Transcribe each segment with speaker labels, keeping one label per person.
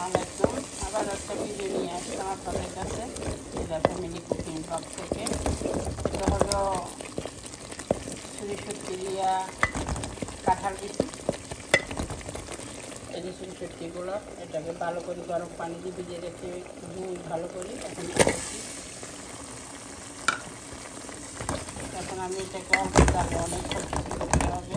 Speaker 1: আলাইকুম। আবার একটা ভিডিও নিয়ে আসলাম আপনাদের কাছে এটা ফ্যামিলি কুকিং ব্লগ থেকে। এটা হলো সরিষা দিয়া কাঁঠাল বিচি। এই যে সরিষাগুলো এটাকে ভালো করে গরম পানি দিয়ে ভিজিয়ে রেখে ধুই ভালো করে এখন আমি এটাকে অল্প জালে অনেক কিছু করতে হবে।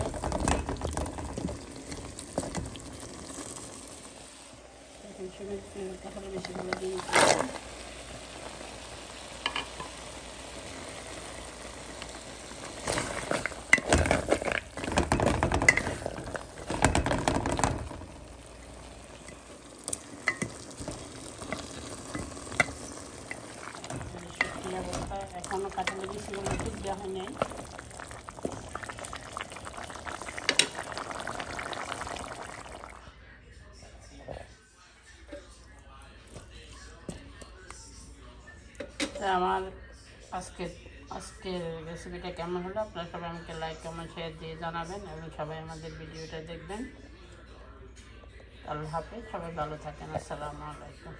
Speaker 1: তাহলে বেশি ভালো দিয়ে এখনো কাঁঠালের বিচিগুলো ঠিক দেওয়া হয় নাই। আমার আজকের রেসিপিটা কেমন হলো আপনারা সবাই আমাকে লাইক কমেন্ট শেয়ার দিয়ে জানাবেন এবং সবাই আমাদের ভিডিওটা দেখবেন। আল্লাহ হাফেজ, সবাই ভালো থাকেন। আসসালামু আলাইকুম।